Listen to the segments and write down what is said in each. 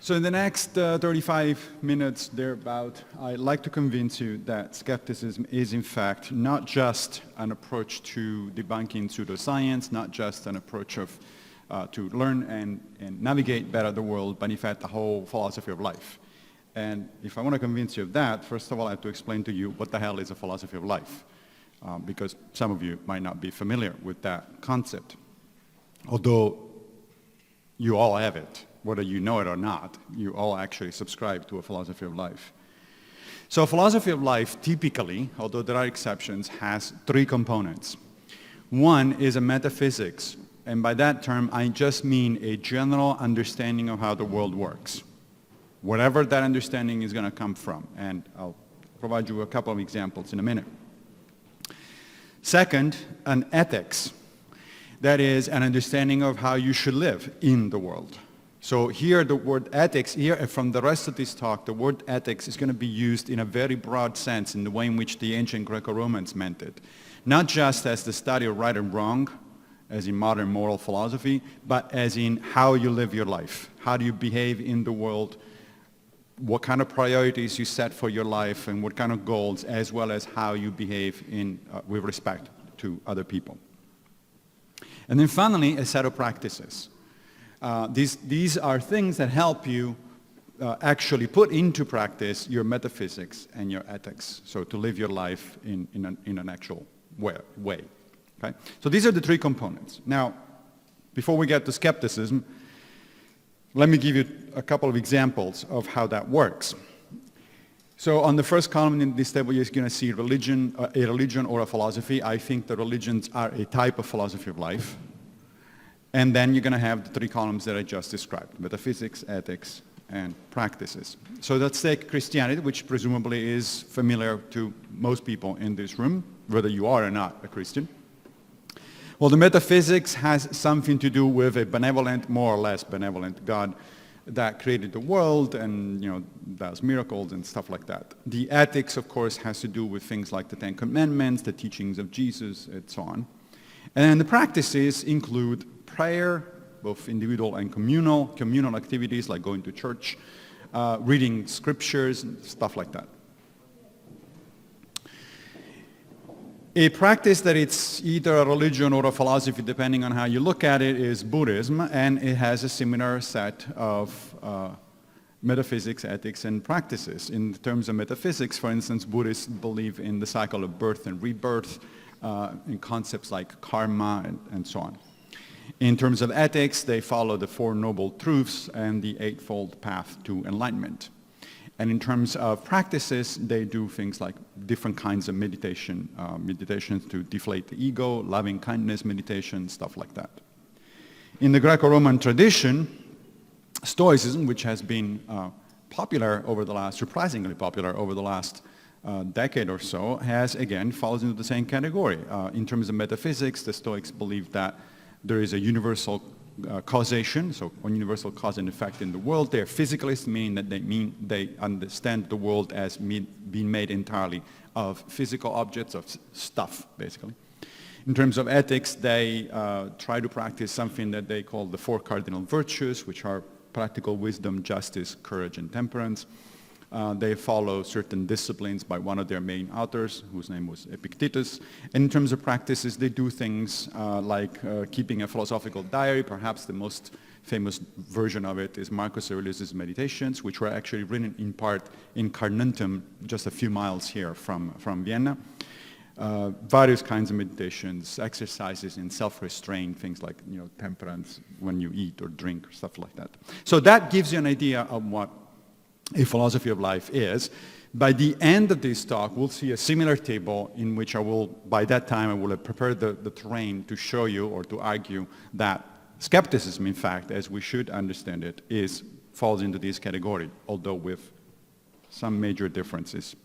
So in the next 35 minutes, thereabout, I'd like to convince you that skepticism is in fact not just an approach to debunking pseudoscience, not just an approach to learn and navigate better the world, but in fact the whole philosophy of life. And if I want to convince you of that, first of all, I have to explain to you what the hell is a philosophy of life, because some of you might not be familiar with that concept, although you all have it. Whether you know it or not, you all actually subscribe to a philosophy of life. So a philosophy of life typically, although there are exceptions, has three components. One is a metaphysics, and by that term I just mean a general understanding of how the world works, whatever that understanding is going to come from, and I'll provide you a couple of examples in a minute. Second, an ethics, that is an understanding of how you should live in the world. So here the word ethics, here from the rest of this talk, the word ethics is going to be used in a very broad sense in the way in which the ancient Greco-Romans meant it. Not just as the study of right and wrong, as in modern moral philosophy, but as in how you live your life. How do you behave in the world, what kind of priorities you set for your life, and what kind of goals, as well as how you behave with respect to other people. And then finally, a set of practices. These are things that help you actually put into practice your metaphysics and your ethics, so to live your life in an actual way. Okay? So these are the three components. Now, before we get to skepticism, let me give you a couple of examples of how that works. So on the first column in this table, you're going to see a religion or a philosophy. I think the religions are a type of philosophy of life. And then you're going to have the three columns that I just described: metaphysics, ethics, and practices. So let's take Christianity, which presumably is familiar to most people in this room, whether you are or not a Christian. Well, the metaphysics has something to do with a benevolent, more or less benevolent God that created the world and, does miracles and stuff like that. The ethics, of course, has to do with things like the Ten Commandments, the teachings of Jesus, and so on. And then the practices include prayer, both individual and communal activities like going to church, reading scriptures, and stuff like that. A practice that it's either a religion or a philosophy, depending on how you look at it, is Buddhism, and it has a similar set of metaphysics, ethics, and practices. In terms of metaphysics, for instance, Buddhists believe in the cycle of birth and rebirth, in concepts like karma and so on. In terms of ethics, they follow the Four Noble Truths and the Eightfold Path to Enlightenment. And in terms of practices, they do things like different kinds of meditations to deflate the ego, loving kindness meditation, stuff like that. In the Greco-Roman tradition, Stoicism, which has been surprisingly popular over the last decade or so, falls into the same category. In terms of metaphysics, the Stoics believe that there is a universal causation, so one universal cause and effect in the world. They are physicalists, meaning that they understand the world as being made entirely of physical objects, of stuff, basically. In terms of ethics, they try to practice something that they call the four cardinal virtues, which are practical wisdom, justice, courage, and temperance. They follow certain disciplines by one of their main authors, whose name was Epictetus. And in terms of practices, they do things like keeping a philosophical diary. Perhaps the most famous version of it is Marcus Aurelius' Meditations, which were actually written in part in Carnuntum, just a few miles here from Vienna. Various kinds of meditations, exercises in self-restraint, things like temperance when you eat or drink, stuff like that. So that gives you an idea of what a philosophy of life is. By the end of this talk, we'll see a similar table in which by that time, I will have prepared the terrain to show you or to argue that skepticism, in fact, as we should understand it, falls into this category, although with some major differences.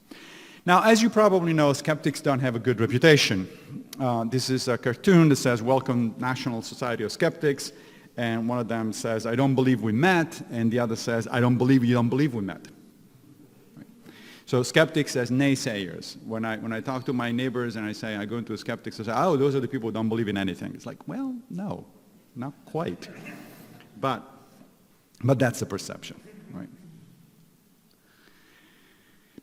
Now, as you probably know, skeptics don't have a good reputation. This is a cartoon that says, "Welcome, National Society of Skeptics." And one of them says, "I don't believe we met," and the other says, "I don't believe you don't believe we met." Right? So skeptics as naysayers. When I talk to my neighbors and I say, I go into a skeptics, I say, "Oh, those are the people who don't believe in anything." It's like, well, no, not quite. But that's the perception.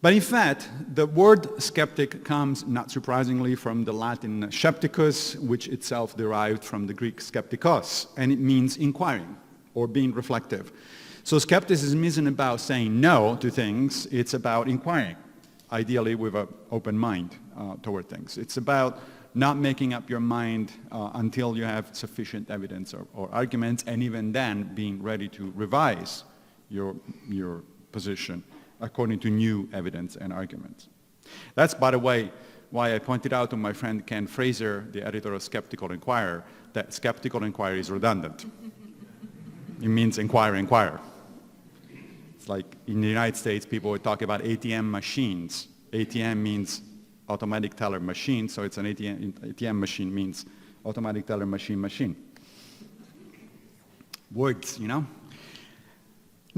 But in fact, the word skeptic comes, not surprisingly, from the Latin skepticus, which itself derived from the Greek skeptikos, and it means inquiring or being reflective. So skepticism isn't about saying no to things, it's about inquiring, ideally with an open mind toward things. It's about not making up your mind until you have sufficient evidence or arguments, and even then being ready to revise your position according to new evidence and arguments. That's, by the way, why I pointed out to my friend Ken Fraser, the editor of Skeptical Inquirer, that Skeptical Inquirer is redundant. It means inquire. It's like in the United States, people would talk about ATM machines. ATM means automatic teller machine, so it's an ATM machine means automatic teller machine. Words, you know?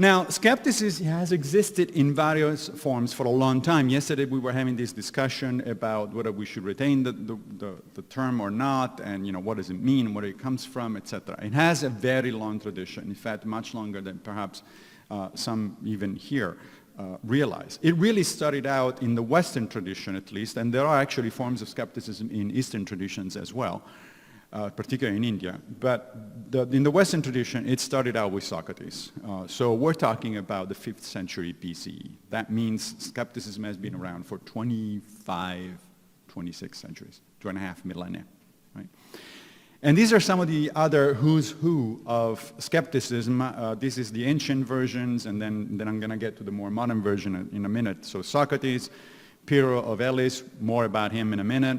Now, skepticism has existed in various forms for a long time. Yesterday we were having this discussion about whether we should retain the term or not, and what does it mean, where it comes from, etc. It has a very long tradition, in fact, much longer than perhaps some even here realize. It really started out in the Western tradition, at least, and there are actually forms of skepticism in Eastern traditions as well, particularly in India. But in the Western tradition, it started out with Socrates. So we're talking about the 5th century BCE. That means skepticism has been around for 25, 26 centuries, 2.5 millennia, right? And these are some of the other who's who of skepticism. This is the ancient versions, and then I'm going to get to the more modern version in a minute. So Socrates, Pyrrho of Elis, more about him in a minute.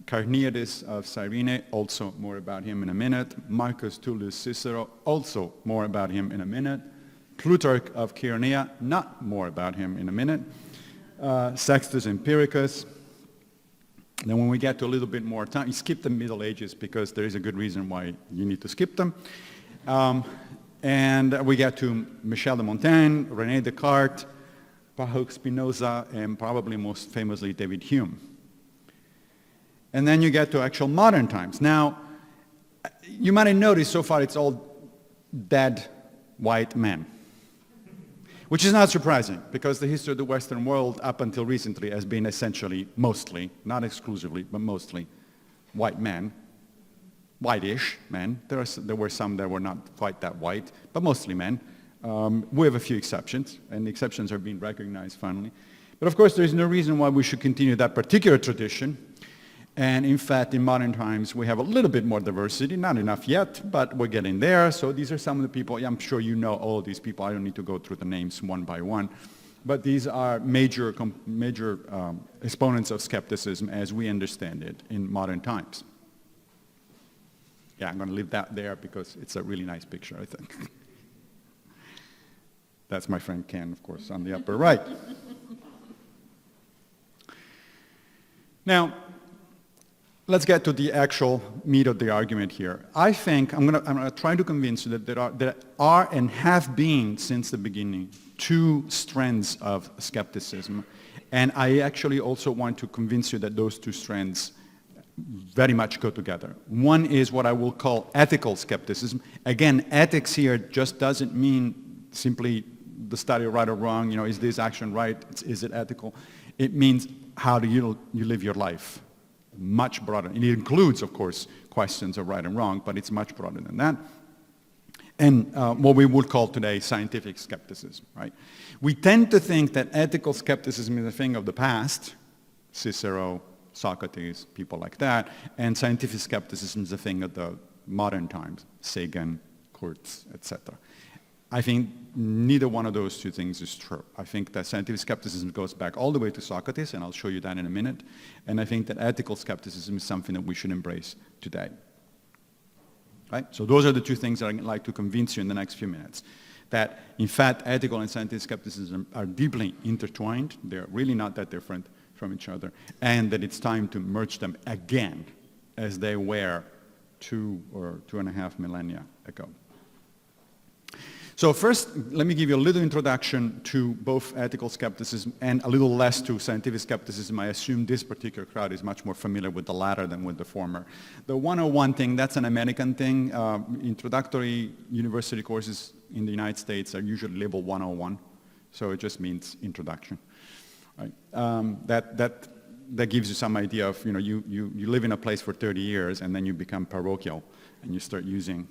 Carneades of Cyrene, also more about him in a minute. Marcus Tullius Cicero, also more about him in a minute. Plutarch of Chaeronea, not more about him in a minute. Sextus Empiricus. Then when we get to a little bit more time, you skip the Middle Ages because there is a good reason why you need to skip them. And we get to Michel de Montaigne, René Descartes, Baruch Spinoza, and probably most famously David Hume. And then you get to actual modern times. Now, you might have noticed so far it's all dead white men, which is not surprising because the history of the Western world up until recently has been essentially mostly, not exclusively, but mostly white men, whitish men. There were some that were not quite that white, but mostly men. We have a few exceptions, and the exceptions are being recognized finally. But of course, there's no reason why we should continue that particular tradition. And in fact, in modern times, we have a little bit more diversity, not enough yet, but we're getting there. So these are some of the people, I'm sure you know all of these people. I don't need to go through the names one by one. But these are major exponents of skepticism as we understand it in modern times. Yeah, I'm going to leave that there because it's a really nice picture, I think. That's my friend Ken, of course, on the upper right. Now, let's get to the actual meat of the argument here. I think I'm going to try to convince you that there are and have been since the beginning 2 strands of skepticism. And I actually also want to convince you that those 2 strands very much go together. One is what I will call ethical skepticism. Again, ethics here just doesn't mean simply the study of right or wrong, is this action right, is it ethical? It means how do you live your life? Much broader. It includes, of course, questions of right and wrong, but it's much broader than that. And what we would call today scientific skepticism, right? We tend to think that ethical skepticism is a thing of the past, Cicero, Socrates, people like that, and scientific skepticism is a thing of the modern times, Sagan, Kurtz, etc. I think neither one of those 2 things is true. I think that scientific skepticism goes back all the way to Socrates, and I'll show you that in a minute. And I think that ethical skepticism is something that we should embrace today. Right? So those are the 2 things that I'd like to convince you in the next few minutes. That, in fact, ethical and scientific skepticism are deeply intertwined. They're really not that different from each other. And that it's time to merge them again as they were 2 or 2.5 millennia ago. So first, let me give you a little introduction to both ethical skepticism and a little less to scientific skepticism. I assume this particular crowd is much more familiar with the latter than with the former. The 101 thing, that's an American thing. Introductory university courses in the United States are usually labeled 101, so it just means introduction. right? That gives you some idea of, you live in a place for 30 years and then you become parochial and you start using,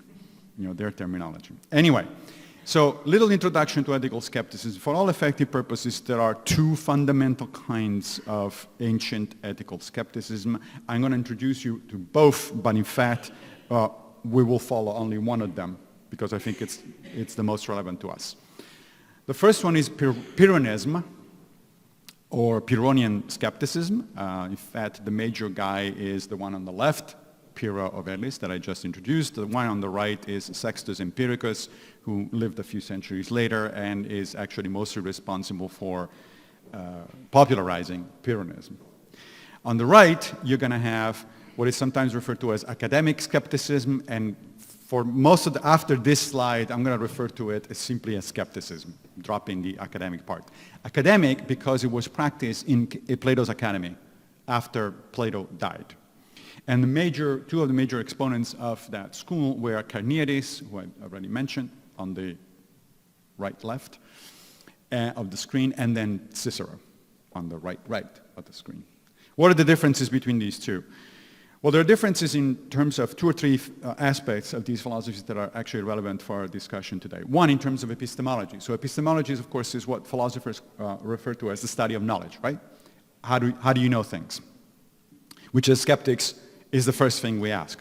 their terminology. Anyway, so little introduction to ethical skepticism. For all effective purposes, there are two fundamental kinds of ancient ethical skepticism. I'm going to introduce you to both, but in fact, we will follow only one of them because I think it's the most relevant to us. The first one is Pyrrhonism, or Pyrrhonian skepticism. In fact, the major guy is the one on the left, Pyrrho of Elis, that I just introduced. The one on the right is Sextus Empiricus, who lived a few centuries later and is actually mostly responsible for popularizing Pyrrhonism. On the right, you're going to have what is sometimes referred to as academic skepticism, and for most of after this slide, I'm going to refer to it as simply as skepticism, dropping the academic part. Academic because it was practiced in Plato's Academy after Plato died. And two of the major exponents of that school were Carneades, who I already mentioned, on the right-left of the screen, and then Cicero on the right of the screen. What are the differences between these two? Well, there are differences in terms of two or three aspects of these philosophies that are actually relevant for our discussion today. One, in terms of epistemology. So epistemology, of course, is what philosophers refer to as the study of knowledge, right? How do you know things? Which as skeptics is the first thing we ask.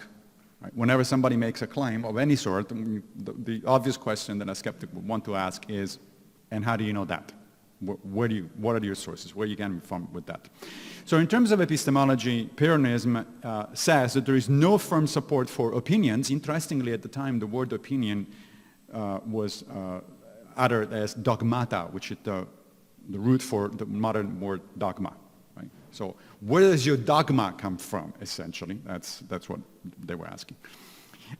Right? Whenever somebody makes a claim of any sort, the obvious question that a skeptic would want to ask is, and how do you know that? What are your sources? Where are you getting from with that? So in terms of epistemology, Pyrrhonism says that there is no firm support for opinions. Interestingly, at the time, the word opinion was uttered as dogmata, which is the root for the modern word dogma. Right? So where does your dogma come from, essentially? That's what they were asking.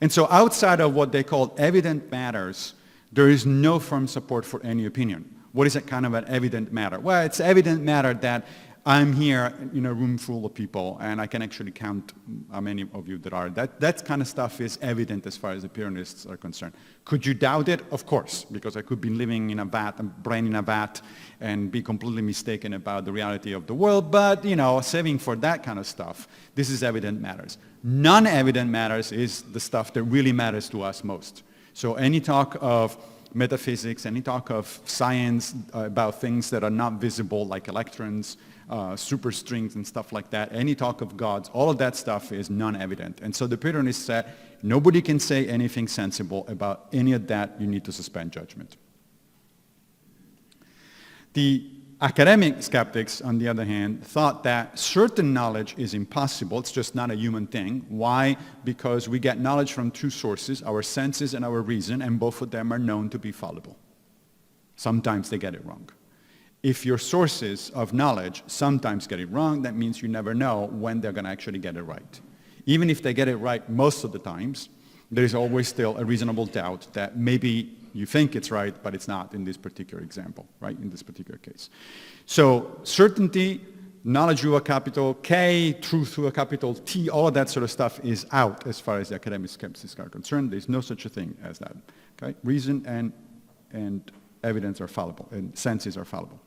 And so outside of what they called evident matters, there is no firm support for any opinion. What is a kind of an evident matter? Well, it's evident matter that I'm here in a room full of people and I can actually count how many of you there are. That kind of stuff is evident as far as the Pyrrhonists are concerned. Could you doubt it? Of course, because I could be living in a vat, a brain in a vat, and be completely mistaken about the reality of the world. But, saving for that kind of stuff, this is evident matters. Non-evident matters is the stuff that really matters to us most. So any talk of metaphysics, any talk of science about things that are not visible, like electrons, superstrings and stuff like that, any talk of gods, all of that stuff is non-evident. And so the Pyrrhonists said, nobody can say anything sensible about any of that, you need to suspend judgment. The academic skeptics, on the other hand, thought that certain knowledge is impossible, it's just not a human thing. Why? Because we get knowledge from two sources, our senses and our reason, and both of them are known to be fallible. Sometimes they get it wrong. If your sources of knowledge sometimes get it wrong, that means you never know when they're going to actually get it right. Even if they get it right most of the times, there is always still a reasonable doubt that maybe you think it's right, but it's not in this particular example, right, in this particular case. So certainty, knowledge through a capital K, truth through a capital T, all of that sort of stuff is out as far as the academic skeptics are concerned. There's no such a thing as that. Okay? Reason and evidence are fallible, and senses are fallible.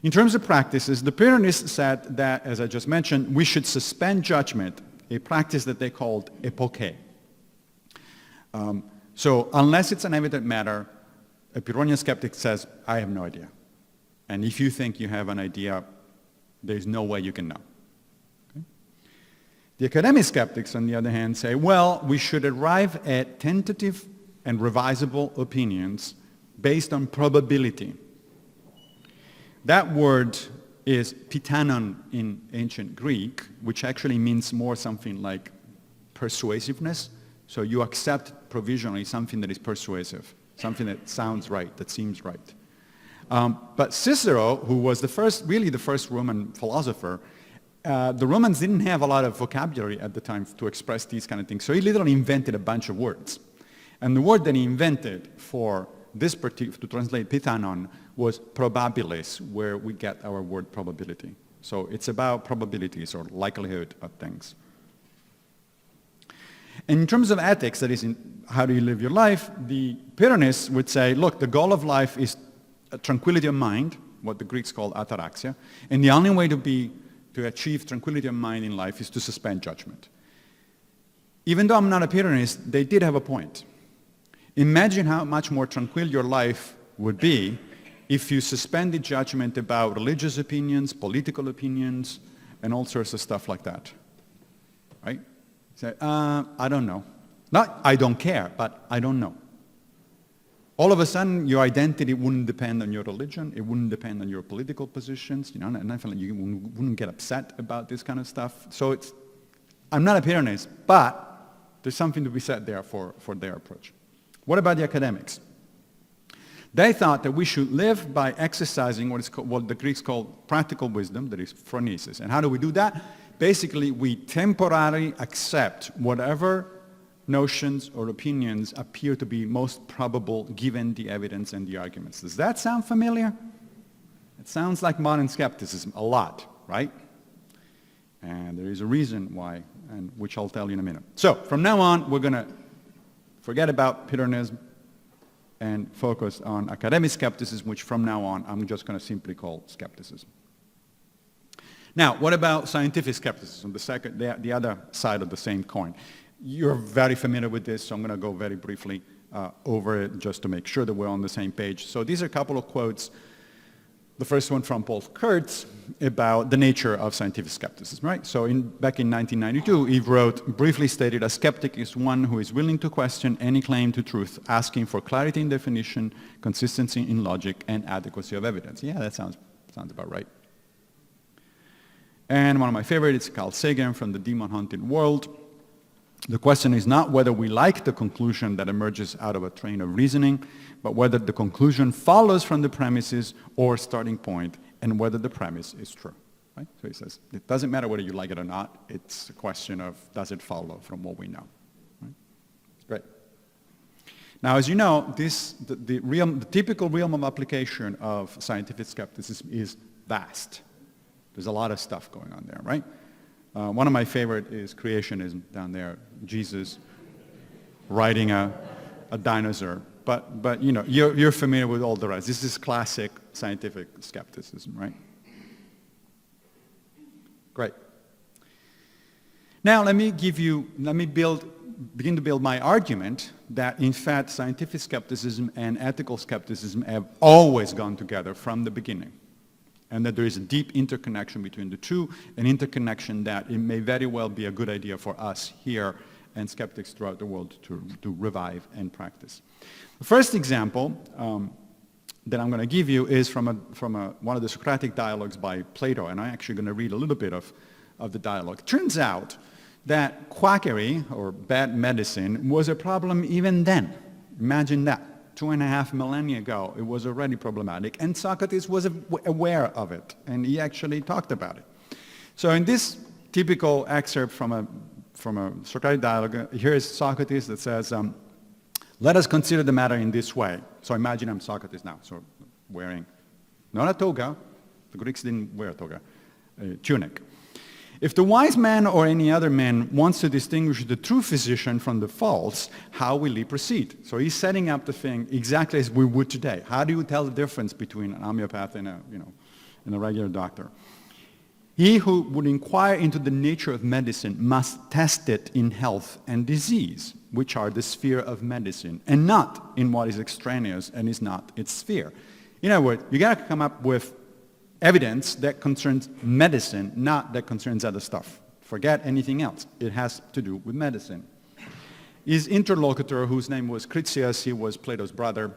In terms of practices, the Pyrrhonists said that, as I just mentioned, we should suspend judgment, a practice that they called epoche. So unless it's an evident matter, a Pyrrhonian skeptic says, I have no idea. And if you think you have an idea, there's no way you can know. Okay? The academic skeptics, on the other hand, say, well, we should arrive at tentative and revisable opinions based on probability. That word is pitanon in ancient Greek, which actually means more something like persuasiveness. So you accept provisionally something that is persuasive, something that sounds right, that seems right. But Cicero, who was really the first Roman philosopher, the Romans didn't have a lot of vocabulary at the time to express these kind of things. So he literally invented a bunch of words. And the word that he invented for this to translate pitanon was probabilis, where we get our word probability. So it's about probabilities or likelihood of things. And in terms of ethics, that is, how do you live your life, the Pyrrhonists would say, look, the goal of life is tranquility of mind, what the Greeks called ataraxia, and the only way to achieve tranquility of mind in life is to suspend judgment. Even though I'm not a Pyrrhonist, they did have a point. Imagine how much more tranquil your life would be if you suspended judgment about religious opinions, political opinions, and all sorts of stuff like that. Right? Say, I don't know. Not I don't care, but I don't know. All of a sudden, your identity wouldn't depend on your religion. It wouldn't depend on your political positions. You know, and you wouldn't get upset about this kind of stuff. So I'm not a Pyrrhonist, but there's something to be said there for their approach. What about the academics? They thought that we should live by exercising what the Greeks called practical wisdom, that is phronesis. And how do we do that? Basically, we temporarily accept whatever notions or opinions appear to be most probable given the evidence and the arguments. Does that sound familiar? It sounds like modern skepticism a lot, right? And there is a reason why, and which I'll tell you in a minute. So from now on, we're going to forget about Pyrrhonism and focus on academic skepticism, which from now on I'm just going to simply call skepticism. Now, what about scientific skepticism, the other side of the same coin? You're very familiar with this, so I'm going to go very briefly over it just to make sure that we're on the same page. So these are a couple of quotes. The first one from Paul Kurtz about the nature of scientific skepticism, right? So back in 1992, he wrote, briefly stated, a skeptic is one who is willing to question any claim to truth, asking for clarity in definition, consistency in logic, and adequacy of evidence. Yeah, that sounds about right. And one of my favorites is Carl Sagan from The Demon Haunted World. The question is not whether we like the conclusion that emerges out of a train of reasoning, but whether the conclusion follows from the premises or starting point, and whether the premise is true. Right? So he says, it doesn't matter whether you like it or not, it's a question of does it follow from what we know. Right? Great. Now, as you know, the typical realm of application of scientific skepticism is vast. There's a lot of stuff going on there, right? One of my favorite is creationism down there. Jesus riding a dinosaur. But you know, you're familiar with all the rest. This is classic scientific skepticism, right? Great. Now let me begin to build my argument that in fact scientific skepticism and ethical skepticism have always gone together from the beginning. And that there is a deep interconnection between the two, an interconnection that it may very well be a good idea for us here and skeptics throughout the world to revive and practice. The first example that I'm going to give you is from one of the Socratic dialogues by Plato, and I'm actually going to read a little bit of the dialogue. It turns out that quackery, or bad medicine, was a problem even then. Imagine that. 2.5 millennia ago, it was already problematic, and Socrates was aware of it, and he actually talked about it. So in this typical excerpt from a Socratic dialogue, here is Socrates that says, let us consider the matter in this way. So imagine I'm Socrates now, so wearing, not a toga, the Greeks didn't wear a toga, a tunic. If the wise man or any other man wants to distinguish the true physician from the false, how will he proceed? So he's setting up the thing exactly as we would today. How do you tell the difference between an homeopath and a regular doctor? He who would inquire into the nature of medicine must test it in health and disease, which are the sphere of medicine, and not in what is extraneous and is not its sphere. In other words, you got to come up with evidence that concerns medicine, not that concerns other stuff. Forget anything else. It has to do with medicine. His interlocutor, whose name was Critias, he was Plato's brother,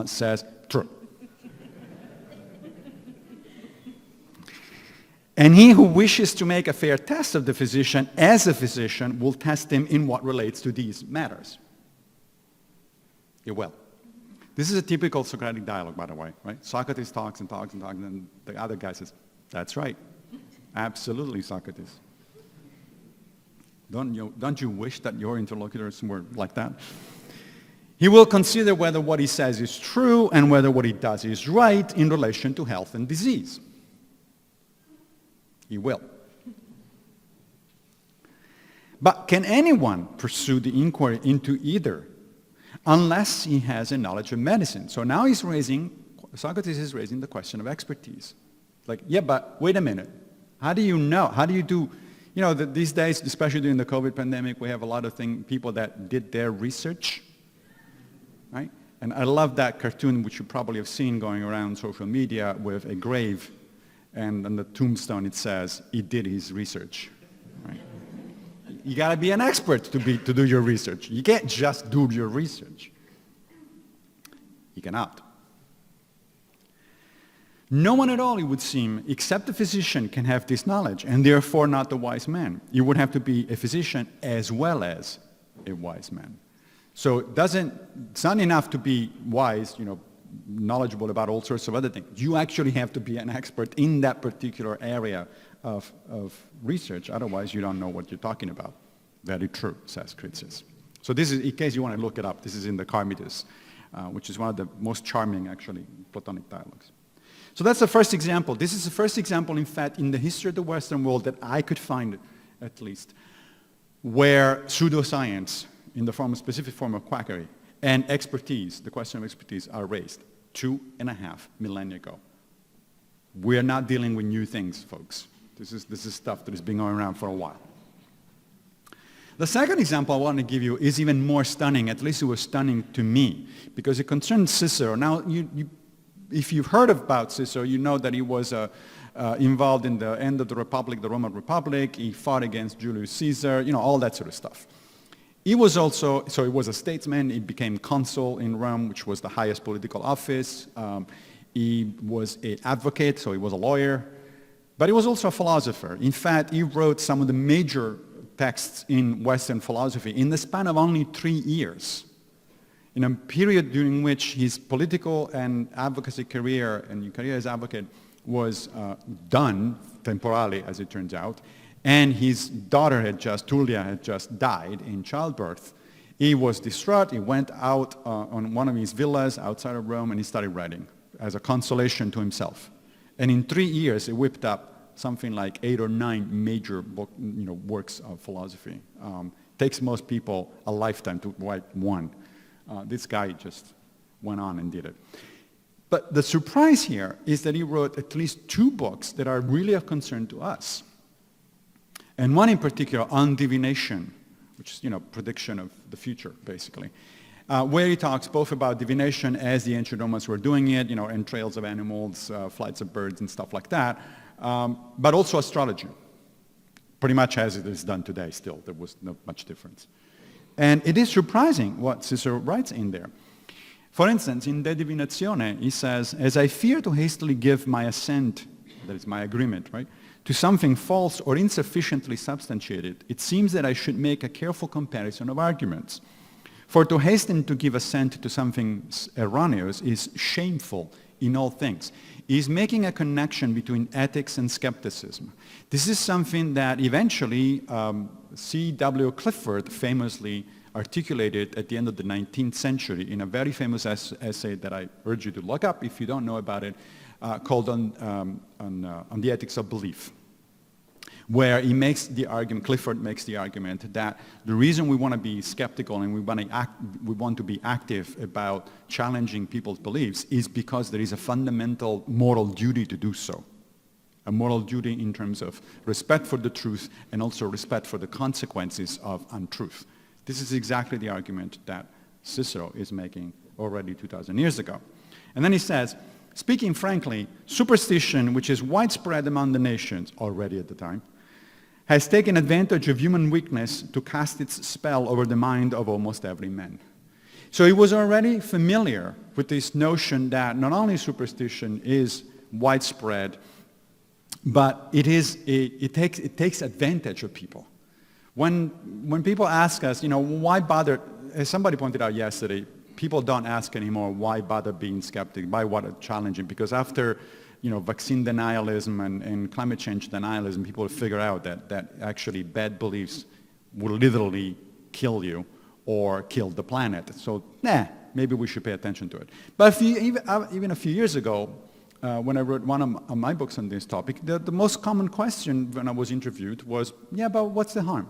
says, true. And he who wishes to make a fair test of the physician as a physician will test him in what relates to these matters. He will. This is a typical Socratic dialogue, by the way, right? Socrates talks and talks and talks, and the other guy says, that's right. Absolutely, Socrates. Don't you wish that your interlocutors were like that? He will consider whether what he says is true and whether what he does is right in relation to health and disease. He will. But can anyone pursue the inquiry into either unless he has a knowledge of medicine? So now he's raising Socrates is raising the question of expertise. Like, yeah, but wait a minute. How do you know? How do you do, these days, especially during the COVID pandemic, we have a lot of people that did their research, right? And I love that cartoon, which you probably have seen going around social media, with a grave, and on the tombstone it says, he did his research, right? You gotta be an expert to do your research. You can't just do your research. You cannot. No one at all, it would seem, except a physician can have this knowledge, and therefore not a wise man. You would have to be a physician as well as a wise man. So it's not enough to be wise, knowledgeable about all sorts of other things. You actually have to be an expert in that particular area of research. Otherwise, you don't know what you're talking about. Very true, says Critias. So this is, in case you want to look it up, this is in the Charmides, which is one of the most charming, actually, Platonic dialogues. So that's the first example. This is the first example, in fact, in the history of the Western world that I could find, at least, where pseudoscience, in the specific form of quackery, and expertise, the question of expertise, are raised 2.5 millennia ago. We're not dealing with new things, folks. This is stuff that has been going around for a while. The second example I want to give you is even more stunning. At least it was stunning to me, because it concerns Cicero. Now, if you've heard about Cicero, you know that he was involved in the end of the Republic, the Roman Republic. He fought against Julius Caesar, all that sort of stuff. He was also, so he was a statesman. He became consul in Rome, which was the highest political office. He was an advocate, so he was a lawyer. But he was also a philosopher. In fact, he wrote some of the major texts in Western philosophy in the span of only 3 years, in a period during which his political and advocacy career and career as advocate was done temporarily, as it turns out, and his daughter Tullia had just died in childbirth. He was distraught. He went out on one of his villas outside of Rome, and he started writing as a consolation to himself. And in 3 years, he whipped up something like 8 or 9 major works of philosophy. Takes most people a lifetime to write one. This guy just went on and did it. But the surprise here is that he wrote at least 2 books that are really of concern to us. And one in particular on divination, which is, prediction of the future, basically, where he talks both about divination as the ancient Romans were doing it, entrails of animals, flights of birds and stuff like that, but also astrology, pretty much as it is done today still. There was not much difference. And it is surprising what Cicero writes in there. For instance, in De Divinatione, he says, as I fear to hastily give my assent, that is my agreement, right, to something false or insufficiently substantiated, it seems that I should make a careful comparison of arguments. For to hasten to give assent to something erroneous is shameful in all things. He's making a connection between ethics and skepticism. This is something that eventually C.W. Clifford famously articulated at the end of the 19th century in a very famous essay that I urge you to look up if you don't know about it, called on the Ethics of Belief, where he makes the argument, Clifford makes the argument that the reason we want to be skeptical and we want to be active about challenging people's beliefs is because there is a fundamental moral duty to do so. A moral duty in terms of respect for the truth and also respect for the consequences of untruth. This is exactly the argument that Cicero is making already 2,000 years ago. And then he says, speaking frankly, superstition, which is widespread among the nations already at the time, has taken advantage of human weakness to cast its spell over the mind of almost every man. So he was already familiar with this notion that not only superstition is widespread, but it takes advantage of people. When people ask us, why bother, as somebody pointed out yesterday, people don't ask anymore, why bother being skeptic, why bother challenging, because after vaccine denialism and climate change denialism, people figure out that actually bad beliefs will literally kill you or kill the planet. So, maybe we should pay attention to it. But even a few years ago, when I wrote one of my books on this topic, the most common question when I was interviewed was, but what's the harm?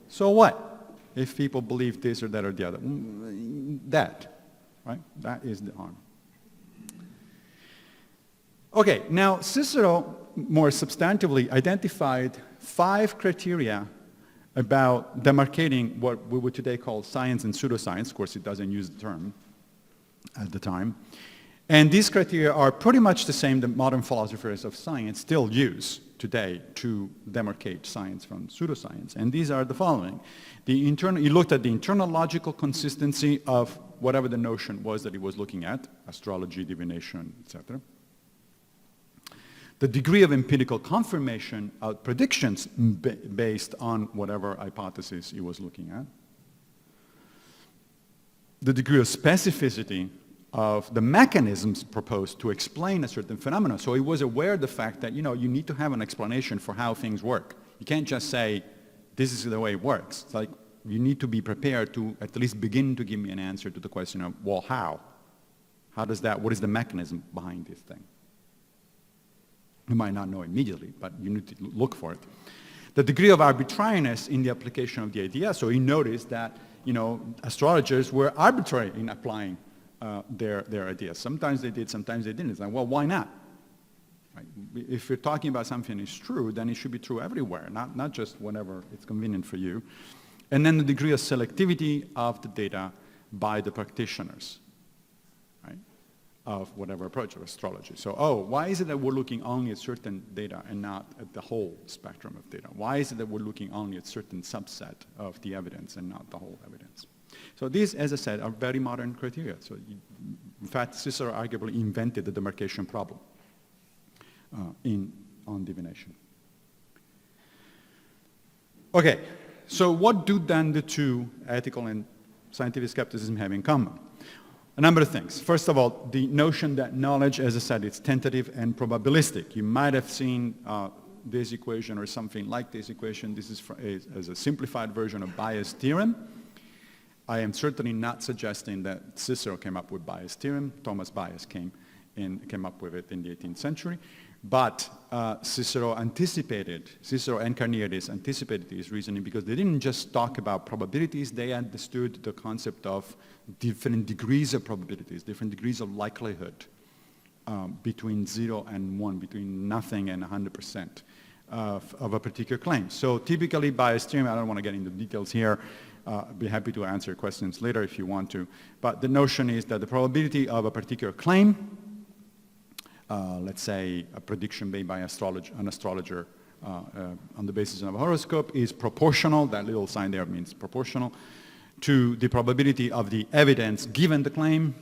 So what if people believe this or that or the other? That, right? That is the harm. Okay, now Cicero more substantively identified 5 criteria about demarcating what we would today call science and pseudoscience. Of course, it doesn't use the term at the time. And these criteria are pretty much the same that modern philosophers of science still use today to demarcate science from pseudoscience. And these are the following. He looked at the internal logical consistency of whatever the notion was that he was looking at, astrology, divination, etc. The degree of empirical confirmation of predictions based on whatever hypothesis he was looking at. The degree of specificity of the mechanisms proposed to explain a certain phenomenon. So he was aware of the fact that, you need to have an explanation for how things work. You can't just say, this is the way it works. It's like, you need to be prepared to at least begin to give me an answer to the question of, well, how? How does that, what is the mechanism behind this thing? You might not know immediately, but you need to look for it. The degree of arbitrariness in the application of the idea. So he noticed that, astrologers were arbitrary in applying their ideas. Sometimes they did, sometimes they didn't. It's like, well, why not? Right? If you're talking about something is true, then it should be true everywhere, not just whenever it's convenient for you. And then the degree of selectivity of the data by the practitioners, right, of whatever approach of astrology. So, why is it that we're looking only at certain data and not at the whole spectrum of data? Why is it that we're looking only at certain subset of the evidence and not the whole evidence? So these, as I said, are very modern criteria. So in fact, Cicero arguably invented the demarcation problem on divination. Okay, so what do then the two, ethical and scientific skepticism, have in common? A number of things. First of all, the notion that knowledge, as I said, is tentative and probabilistic. You might have seen this equation or something like this equation. This is as a simplified version of Bayes' theorem. I am certainly not suggesting that Cicero came up with Bayes' theorem. Thomas Bayes came up with it in the 18th century. But Cicero and Carneades anticipated this reasoning because they didn't just talk about probabilities, they understood the concept of different degrees of probabilities, different degrees of likelihood between 0 and 1, between nothing and 100% of a particular claim. So typically Bayes' theorem, I don't want to get into details here, I'd be happy to answer questions later if you want to, but the notion is that the probability of a particular claim, let's say a prediction made by an astrologer on the basis of a horoscope, is proportional, that little sign there means proportional, to the probability of the evidence given the claim,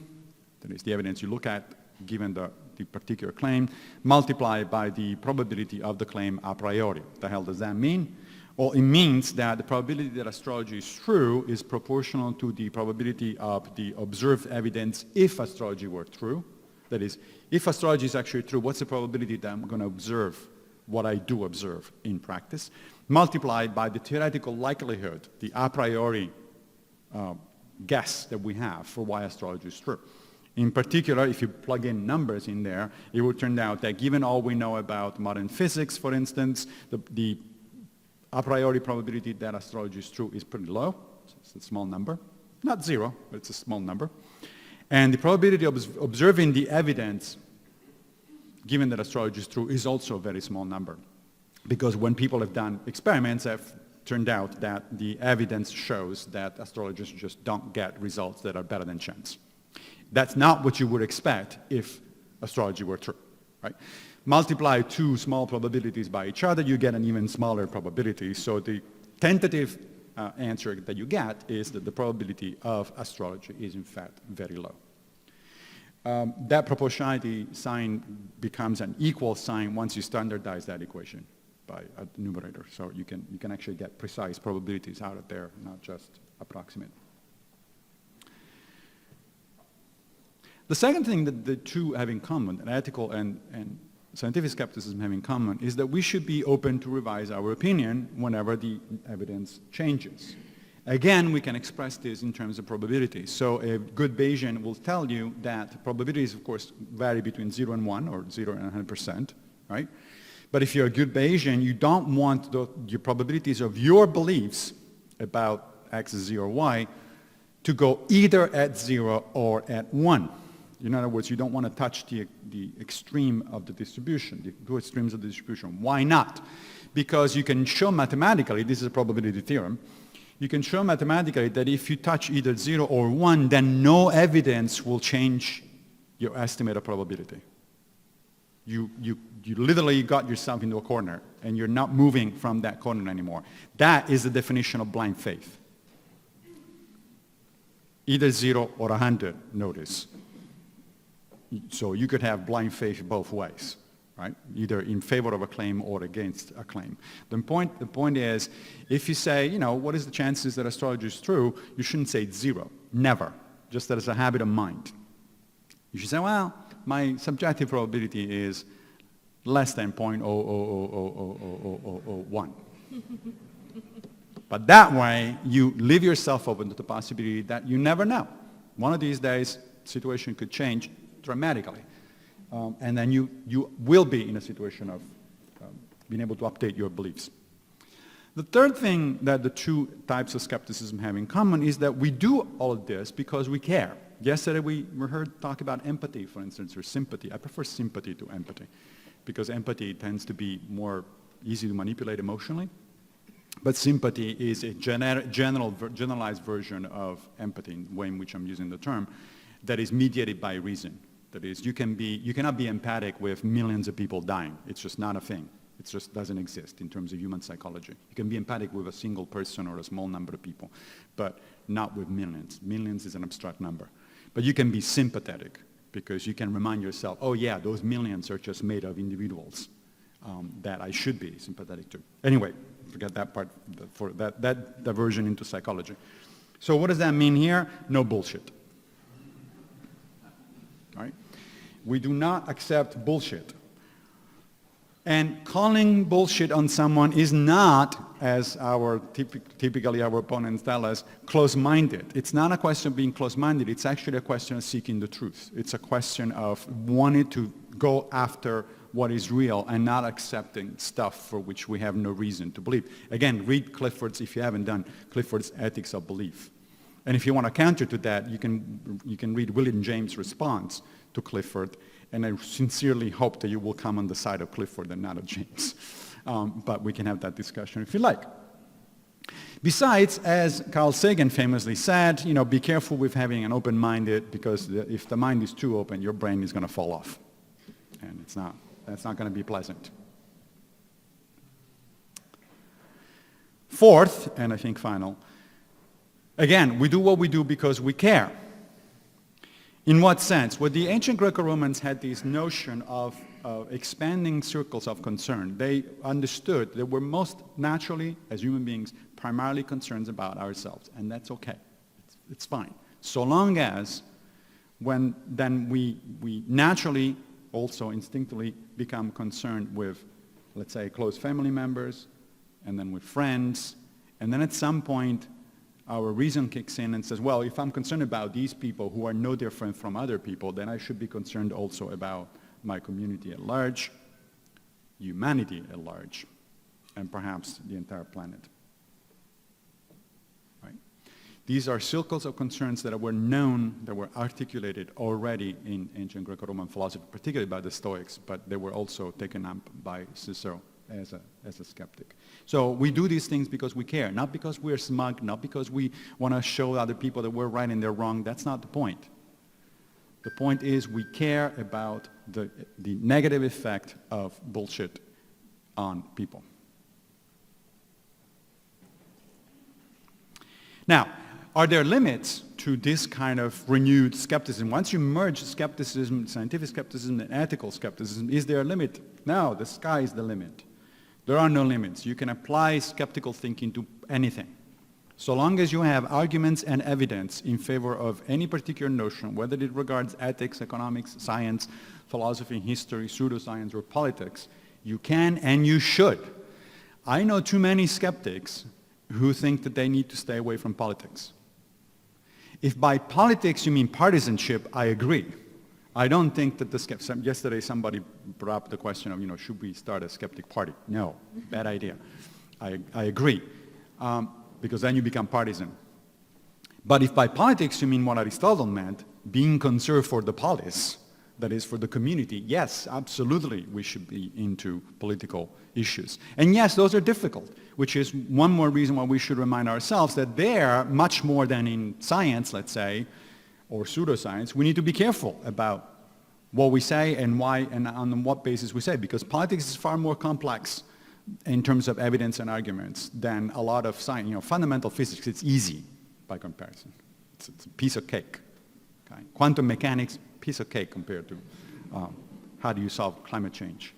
that is the evidence you look at given the particular claim, multiplied by the probability of the claim a priori. What the hell does that mean? Well, it means that the probability that astrology is true is proportional to the probability of the observed evidence if astrology were true. That is, if astrology is actually true, what's the probability that I'm going to observe what I do observe in practice, multiplied by the theoretical likelihood, the a priori guess that we have for why astrology is true. In particular, if you plug in numbers in there, it would turn out that given all we know about modern physics, for instance, the a priori probability that astrology is true is pretty low. It's a small number. Not 0, but it's a small number. And the probability of observing the evidence, given that astrology is true, is also a very small number. Because when people have done experiments, have turned out that the evidence shows that astrologers just don't get results that are better than chance. That's not what you would expect if astrology were true, right? Multiply two small probabilities by each other, you get an even smaller probability. So the tentative answer that you get is that the probability of astrology is in fact very low. That proportionality sign becomes an equal sign once you standardize that equation by a numerator. So you can actually get precise probabilities out of there, not just approximate. The second thing that the two have in common, ethical and scientific skepticism have in common, is that we should be open to revise our opinion whenever the evidence changes. Again, we can express this in terms of probability. So a good Bayesian will tell you that probabilities, of course, vary between 0 and 1, or 0 and 100%, right? But if you're a good Bayesian, you don't want your probabilities of your beliefs about X, Z, or Y to go either at 0 or at 1. In other words, you don't want to touch the extreme of the distribution, the two extremes of the distribution. Why not? Because you can show mathematically, this is a probability theorem, you can show mathematically that if you touch either 0 or 1, then no evidence will change your estimate of probability. You literally got yourself into a corner, and you're not moving from that corner anymore. That is the definition of blind faith. Either 0 or 100, notice. So you could have blind faith both ways, right? Either in favor of a claim or against a claim. The point is, if you say, what is the chances that astrology is true, you shouldn't say 0, never, just that it's a habit of mind. You should say, well, my subjective probability is less than 0.0000001. But that way, you leave yourself open to the possibility that you never know. One of these days, situation could change dramatically. And then you will be in a situation of being able to update your beliefs. The third thing that the two types of skepticism have in common is that we do all of this because we care. Yesterday we heard talk about empathy, for instance, or sympathy. I prefer sympathy to empathy because empathy tends to be more easy to manipulate emotionally. But sympathy is a generalized version of empathy, in the way in which I'm using the term, that is mediated by reason. That is, you cannot be empathic with millions of people dying. It's just not a thing. It just doesn't exist in terms of human psychology. You can be empathic with a single person or a small number of people, but not with millions. Millions is an abstract number. But you can be sympathetic because you can remind yourself, oh yeah, those millions are just made of individuals that I should be sympathetic to. Anyway, forget that part, for that diversion into psychology. So what does that mean here? No bullshit. All right? We do not accept bullshit. And calling bullshit on someone is not, as typically our opponents tell us, close-minded. It's not a question of being close-minded. It's actually a question of seeking the truth. It's a question of wanting to go after what is real and not accepting stuff for which we have no reason to believe. Again, read Clifford's, if you haven't done, Clifford's Ethics of Belief. And if you want to counter to that, you can read William James' response to Clifford, and I sincerely hope that you will come on the side of Clifford and not of James. But we can have that discussion if you like. Besides, as Carl Sagan famously said, be careful with having an open-minded, because if the mind is too open, your brain is going to fall off. And that's not going to be pleasant. Fourth, and I think final, again, we do what we do because we care. In what sense? Well, the ancient Greco-Romans had this notion of expanding circles of concern. They understood that we're most naturally, as human beings, primarily concerned about ourselves, and that's okay. It's fine. So long as then we naturally, also instinctively, become concerned with, let's say, close family members, and then with friends, and then at some point, our reason kicks in and says, well, if I'm concerned about these people who are no different from other people, then I should be concerned also about my community at large, humanity at large, and perhaps the entire planet. Right? These are circles of concerns that were known, that were articulated already in ancient Greco-Roman philosophy, particularly by the Stoics, but they were also taken up by Cicero as a skeptic. So we do these things because we care, not because we're smug, not because we want to show other people that we're right and they're wrong. That's not the point. The point is we care about the negative effect of bullshit on people. Now, are there limits to this kind of renewed skepticism? Once you merge skepticism, scientific skepticism, and ethical skepticism, is there a limit? No, the sky is the limit. There are no limits. You can apply skeptical thinking to anything. So long as you have arguments and evidence in favor of any particular notion, whether it regards ethics, economics, science, philosophy, history, pseudoscience, or politics, you can and you should. I know too many skeptics who think that they need to stay away from politics. If by politics you mean partisanship, I agree. I don't think that yesterday somebody brought up the question of, should we start a skeptic party? No, bad idea. I agree, because then you become partisan. But if by politics you mean what Aristotle meant, being concerned for the polis, that is for the community, yes, absolutely we should be into political issues. And yes, those are difficult, which is one more reason why we should remind ourselves that there, much more than in science, let's say, or pseudoscience, we need to be careful about what we say and why and on what basis we say, because politics is far more complex in terms of evidence and arguments than a lot of science. You know, fundamental physics, it's easy by comparison. It's a piece of cake. Okay? Quantum mechanics, piece of cake compared to how do you solve climate change.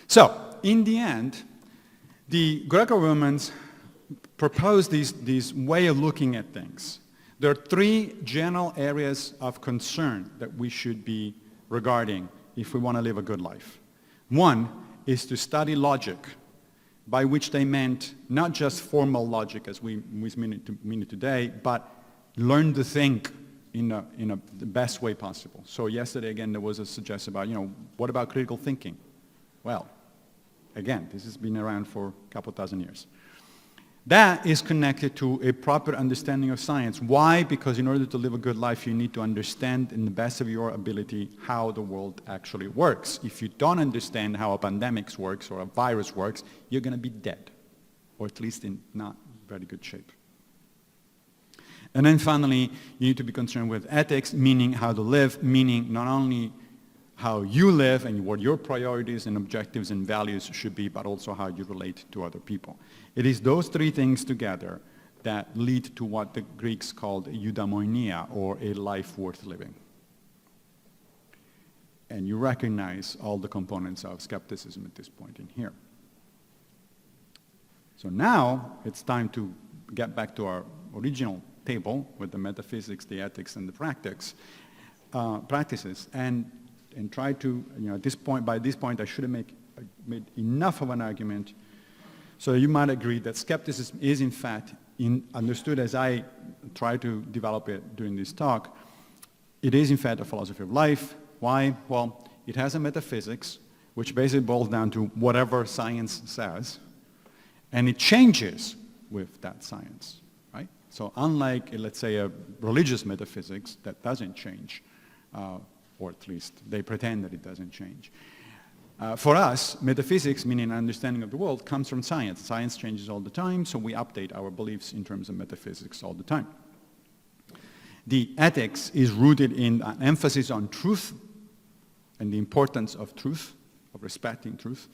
So, in the end, the Greco-Romans proposed this way of looking at things. There are three general areas of concern that we should be regarding if we want to live a good life. One is to study logic, by which they meant not just formal logic as we mean it today, but learn to think in the best way possible. So yesterday, again, there was a suggestion about, what about critical thinking? Well, again, this has been around for a couple thousand years. That is connected to a proper understanding of science. Why? Because in order to live a good life, you need to understand in the best of your ability how the world actually works. If you don't understand how a pandemic works or a virus works, you're going to be dead, or at least in not very good shape. And then finally, you need to be concerned with ethics, meaning how to live, meaning not only how you live and what your priorities and objectives and values should be, but also how you relate to other people. It is those three things together that lead to what the Greeks called eudaimonia, or a life worth living. And you recognize all the components of skepticism at this point in here. So now it's time to get back to our original table with the metaphysics, the ethics, and the practices, and try to, by this point, I should have made enough of an argument so you might agree that skepticism is, in fact, understood as I try to develop it during this talk, it is, in fact, a philosophy of life. Why? Well, it has a metaphysics, which basically boils down to whatever science says, and it changes with that science, right? So unlike, let's say, a religious metaphysics that doesn't change, or at least they pretend that it doesn't change. For us, metaphysics, meaning an understanding of the world, comes from science. Science changes all the time, so we update our beliefs in terms of metaphysics all the time. The ethics is rooted in an emphasis on truth and the importance of truth, of respecting truth,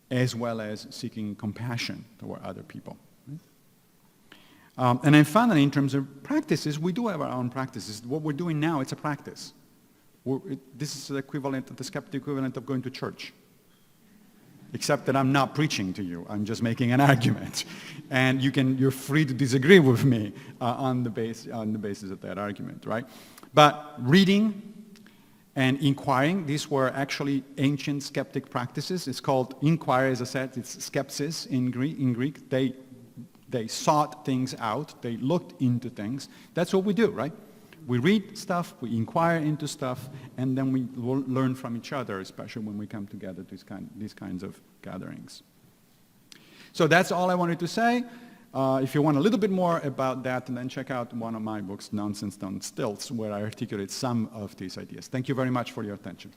as well as seeking compassion toward other people. And then finally, in terms of practices, we do have our own practices. What we're doing now, it's a practice. This is the equivalent, the skeptic equivalent of going to church. Except that I'm not preaching to you. I'm just making an argument. And you're free to disagree with me on the basis of that argument, right? But reading and inquiring, these were actually ancient skeptic practices. It's called inquire, as I said, it's skepsis in Greek. They sought things out. They looked into things. That's what we do, right? We read stuff, we inquire into stuff, and then we learn from each other, especially when we come together to these kinds of gatherings. So that's all I wanted to say. If you want a little bit more about that, then check out one of my books, Nonsense on Stilts, where I articulate some of these ideas. Thank you very much for your attention.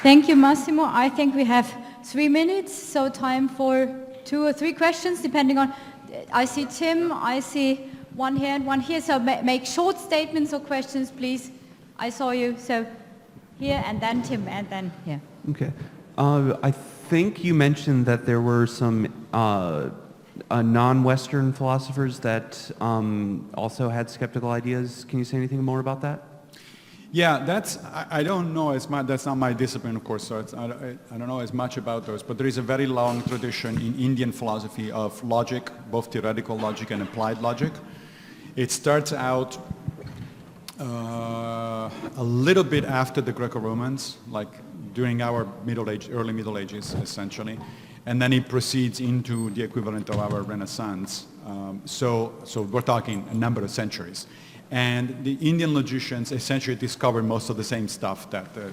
Thank you, Massimo. I think we have 3 minutes, so time for 2 or 3 questions, depending on, I see Tim, I see one here and one here, so make short statements or questions, please. I saw you, so here, and then Tim, and then here. Okay. I think you mentioned that there were some non-Western philosophers that also had skeptical ideas. Can you say anything more about that? Yeah, I don't know as much, that's not my discipline, of course, so I don't know as much about those, but there is a very long tradition in Indian philosophy of logic, both theoretical logic and applied logic. It starts out a little bit after the Greco-Romans, like during our early Middle Ages, essentially, and then it proceeds into the equivalent of our Renaissance. So we're talking a number of centuries. And the Indian logicians essentially discovered most of the same stuff that the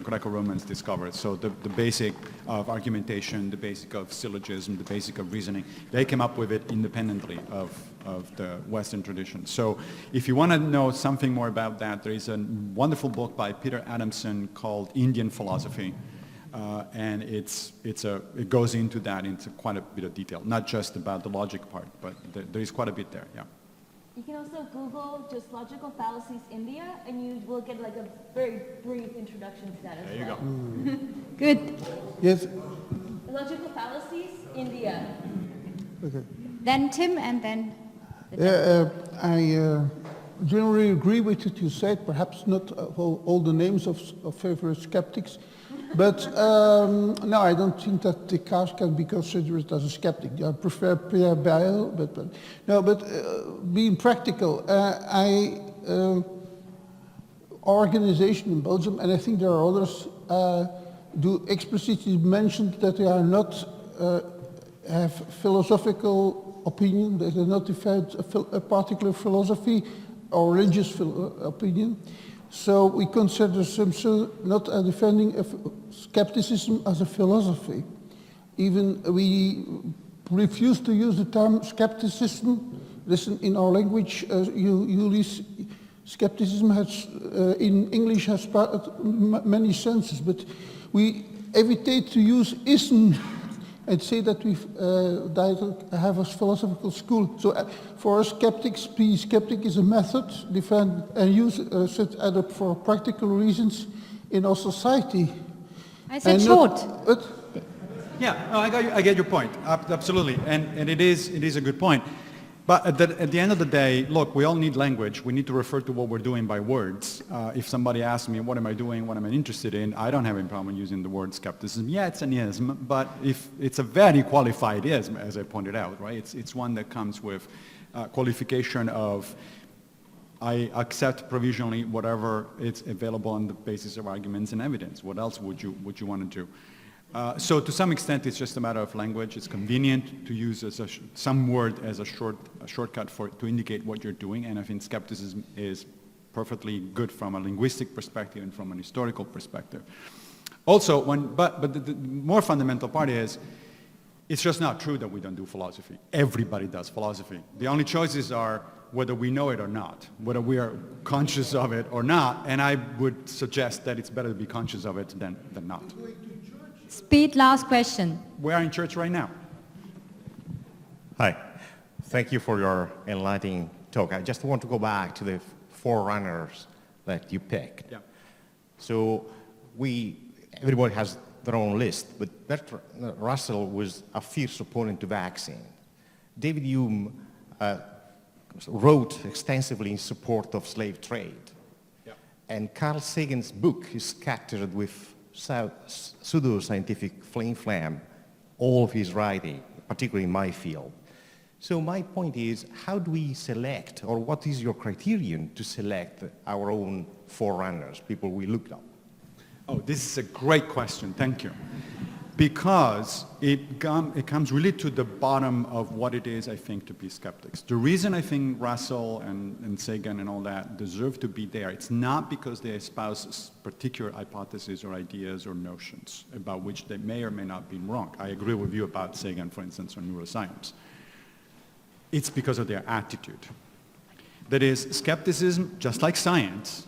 Greco-Romans discovered. So the basic of argumentation, the basic of syllogism, the basic of reasoning, they came up with it independently of the Western tradition. So if you want to know something more about that, there is a wonderful book by Peter Adamson called Indian Philosophy. And it goes into that into quite a bit of detail, not just about the logic part, but there is quite a bit there, yeah. You can also Google just logical fallacies India, and you will get like a very brief introduction to that as well. There you go. Good. Yes. Logical fallacies India. Okay. Then Tim, and then... I generally agree with what you said, perhaps not all the names of favorite skeptics, but no, I don't think that Descartes can be considered as a skeptic. I prefer Pierre Bayle, but being practical, our organization in Belgium, and I think there are others, do explicitly mention that they are not have philosophical opinion, they do not defend a particular philosophy or religious opinion. So we consider themselves not defending skepticism as a philosophy. Even we refuse to use the term skepticism. Listen, in our language, skepticism has, in English, has many senses, but we evitate to use ism and say that we have a philosophical school. So for us skeptics, be skeptic is a method, defend and use set up for practical reasons in our society. I said And short. Yeah, no, I get your point, absolutely, and it is a good point. But at the end of the day, look, we all need language. We need to refer to what we're doing by words. If somebody asks me, what am I doing, what am I interested in, I don't have any problem using the word skepticism. Yeah, it's an ism, but if it's a very qualified ism, as I pointed out, right? It's one that comes with qualification of I accept provisionally whatever is available on the basis of arguments and evidence. What else would you want to do? So to some extent, it's just a matter of language. It's convenient to use some word as a shortcut to indicate what you're doing, and I think skepticism is perfectly good from a linguistic perspective and from an historical perspective. Also, but the more fundamental part is, it's just not true that we don't do philosophy. Everybody does philosophy. The only choices are whether we know it or not, whether we are conscious of it or not, and I would suggest that it's better to be conscious of it than not. Speed, last question. We are in church right now. Hi. Thank you for your enlightening talk. I just want to go back to the forerunners that you picked. Yeah. So everybody has their own list, but Bertrand Russell was a fierce opponent to vaccine. David Hume wrote extensively in support of slave trade. Yeah. And Carl Sagan's book is scattered with pseudo-scientific flim-flam, all of his writing, particularly in my field. So my point is, how do we select, or what is your criterion to select our own forerunners, people we looked up? Oh, this is a great question, thank you. Because it comes really to the bottom of what it is, I think, to be skeptics. The reason I think Russell and Sagan and all that deserve to be there, it's not because they espouse particular hypotheses or ideas or notions about which they may or may not be wrong. I agree with you about Sagan, for instance, on neuroscience. It's because of their attitude. That is, skepticism, just like science,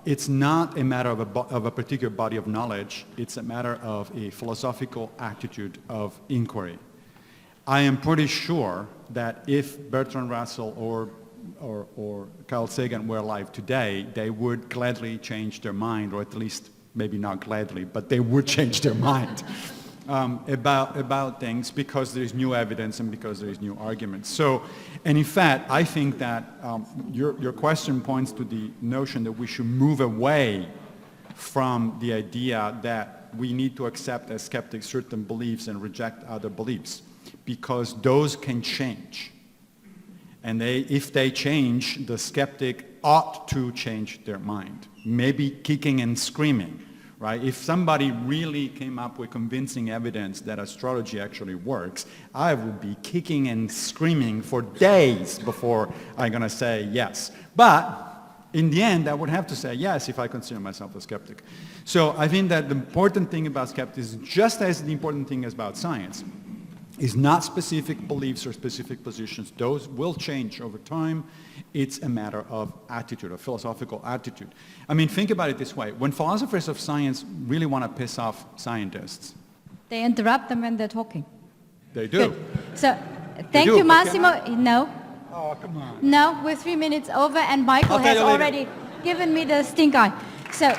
it's not a matter of a particular body of knowledge. It's a matter of a philosophical attitude of inquiry. I am pretty sure that if Bertrand Russell or Carl Sagan were alive today, they would gladly change their mind, or at least maybe not gladly, but they would change their mind about things because there is new evidence and because there is new arguments. So, and in fact, I think that your question points to the notion that we should move away from the idea that we need to accept as skeptics certain beliefs and reject other beliefs, because those can change. And if they change, the skeptic ought to change their mind, maybe kicking and screaming, right? If somebody really came up with convincing evidence that astrology actually works, I would be kicking and screaming for days before I'm going to say yes. But in the end, I would have to say yes if I consider myself a skeptic. So I think that the important thing about skepticism, just as the important thing is about science, is not specific beliefs or specific positions. Those will change over time. It's a matter of attitude, of philosophical attitude. I mean, think about it this way. When philosophers of science really want to piss off scientists, They interrupt them when they're talking. they do. Good. So, thank do, you, but can Massimo. No, Oh, come on. no, we're 3 minutes over, and Michael I'll tell has you later. already given me the stink eye. So.